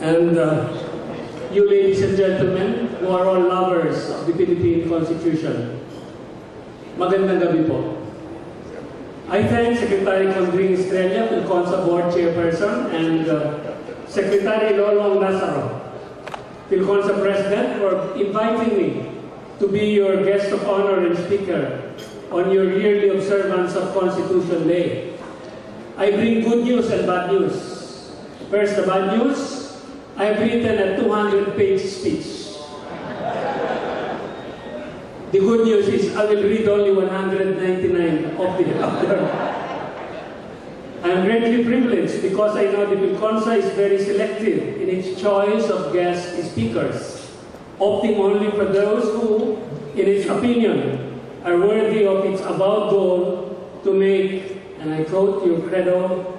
and you ladies and gentlemen who are all lovers of the Philippine Constitution. Magandang gabi po. I thank Secretary Condring Estrella, PHILCONSA Board Chairperson, and Secretary Lolong Lazaro, PHILCONSA President, for inviting me to be your guest of honor and speaker on your yearly observance of Constitution Day. I bring good news and bad news. First, the bad news, I've written a 200-page speech. The good news is I will read only 199 of them. I am greatly privileged because I know the PHILCONSA is very selective in its choice of guest speakers, opting only for those who, in its opinion, are worthy of its avowed goal to make, and I quote your credo,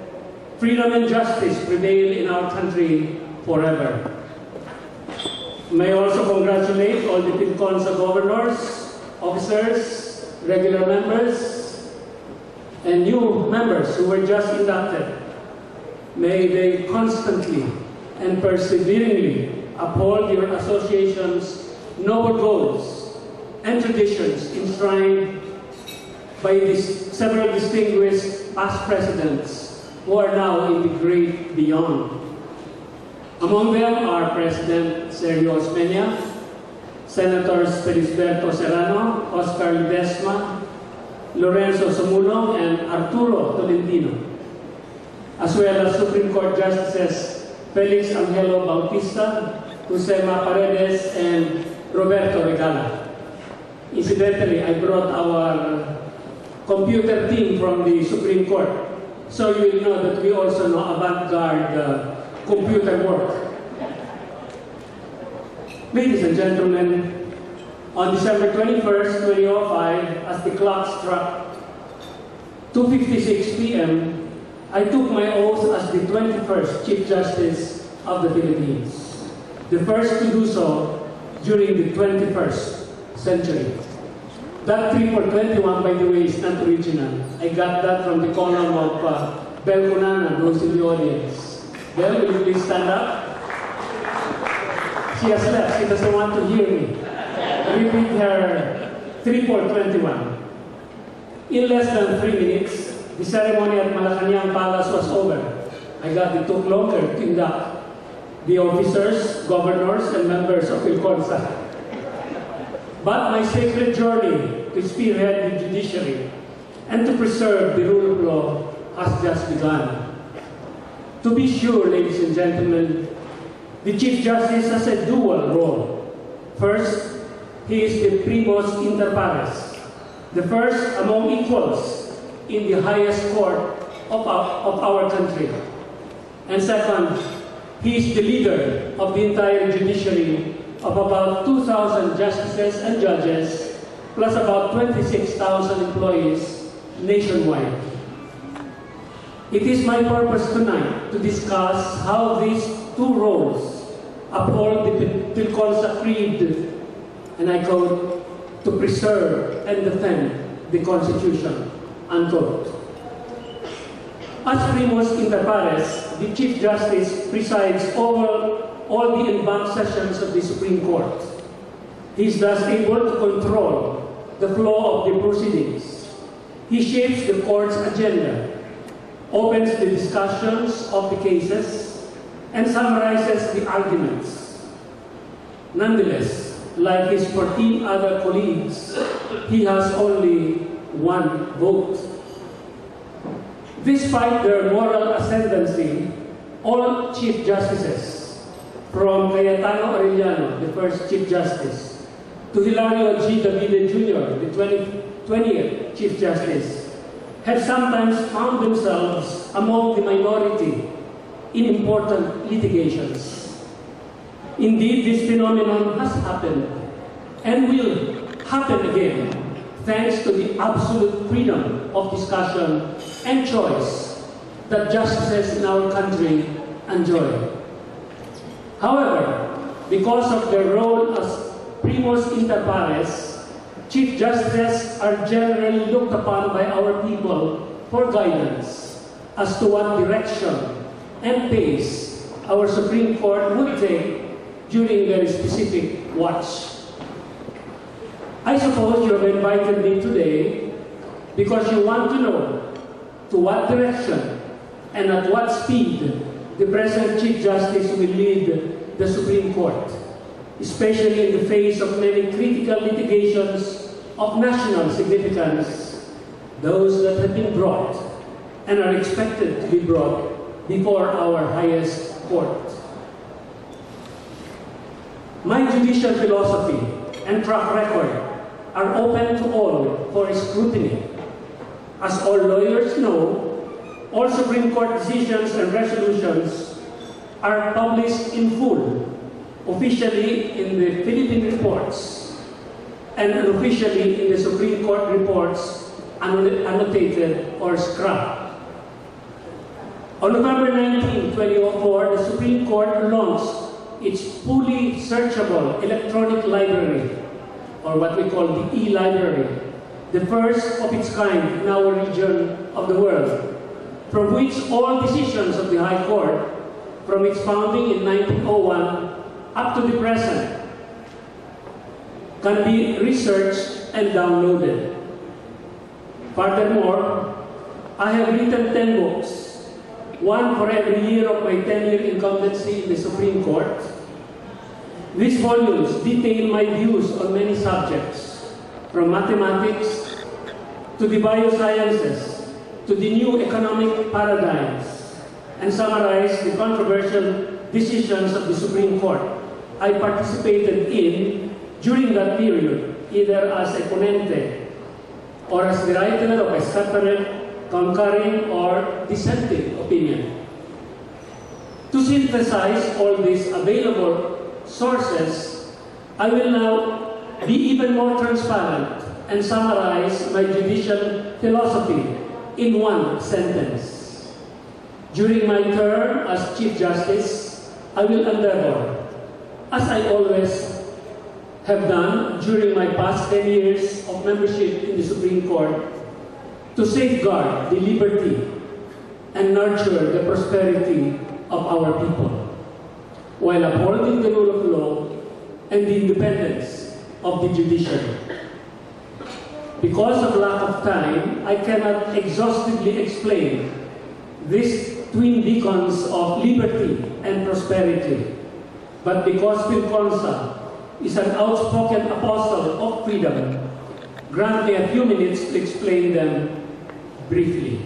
freedom and justice prevail in our country forever. May I also congratulate all the PHILCONSA governors, officers, regular members, and new members who were just inducted. May they constantly and perseveringly uphold your association's noble goals and traditions enshrined by these several distinguished past presidents who are now in the great beyond. Among them are President Sergio Osmeña, Senators Felisberto Serrano, Oscar Ledesma, Lorenzo Sumulo, and Arturo Tolentino, as well as Supreme Court Justices Felix Angelo Bautista, Josema Paredes, and Roberto Regala. Incidentally, I brought our computer team from the Supreme Court, so you will know that we also know avant-garde computer work. Ladies and gentlemen, on December 21st, 2005, as the clock struck 2:56 p.m., I took my oath as the 21st Chief Justice of the Philippines, the first to do so during the 21st century. That 3 for 21, by the way, is not original. I got that from the column of Bel Cunana, those in the audience. Bel, will you please stand up? She has left. She doesn't want to hear me. Repeat her 3 for 21. In less than 3 minutes, the ceremony at Malacanang Palace was over. I got it took longer to induct the officers, governors, and members of PHILCONSA. But my sacred journey to spearhead the judiciary and to preserve the rule of law has just begun. To be sure, ladies and gentlemen, the Chief Justice has a dual role. First, he is the primus inter pares, the first among equals in the highest court of our country. And second, he is the leader of the entire judiciary of about 2,000 justices and judges, plus about 26,000 employees nationwide. It is my purpose tonight to discuss how these two roles uphold the PHILCONSA creed, and I quote, to preserve and defend the Constitution, unquote. As primus inter pares, the Chief Justice presides over all the embanked sessions of the Supreme Court. He is thus able to control the flow of the proceedings. He shapes the court's agenda, opens the discussions of the cases, and summarizes the arguments. Nonetheless, like his 14 other colleagues, he has only one vote. Despite their moral ascendancy, all Chief Justices, from Cayetano Arellano, the first Chief Justice, to Hilario G. Davide Jr., the 20th Chief Justice, have sometimes found themselves among the minority in important litigations. Indeed, this phenomenon has happened and will happen again, thanks to the absolute freedom of discussion and choice that justices in our country enjoy. However, because of their role as primus inter pares, Chief Justices are generally looked upon by our people for guidance as to what direction and pace our Supreme Court would take during very specific watch. I suppose you have invited me today because you want to know to what direction and at what speed the present Chief Justice will lead the Supreme Court, especially in the face of many critical litigations of national significance, those that have been brought and are expected to be brought before our highest court. My judicial philosophy and track record are open to all for scrutiny. As all lawyers know, all Supreme Court decisions and resolutions are published in full, officially in the Philippine reports and unofficially in the Supreme Court reports annotated or scrapped. On November 19, 2004, the Supreme Court launched its fully searchable electronic library, or what we call the e-library, the first of its kind in our region of the world, from which all decisions of the High Court, from its founding in 1901 up to the present, can be researched and downloaded. Furthermore, I have written 10 books, one for every year of my tenure incumbency in the Supreme Court. These volumes detail my views on many subjects, from mathematics to the biosciences, to the new economic paradigms, and summarize the controversial decisions of the Supreme Court I participated in during that period, either as a ponente or as the writer of a separate, concurring, or dissenting opinion. To synthesize all these available sources, I will now be even more transparent and summarize my judicial philosophy in one sentence. During my term as Chief Justice, I will endeavor, as I always have done during my past 10 years of membership in the Supreme Court, to safeguard the liberty and nurture the prosperity of our people, while upholding the rule of law and the independence of the judiciary. Because of lack of time, I cannot exhaustively explain these twin beacons of liberty and prosperity. But because PHILCONSA is an outspoken apostle of freedom, grant me a few minutes to explain them briefly.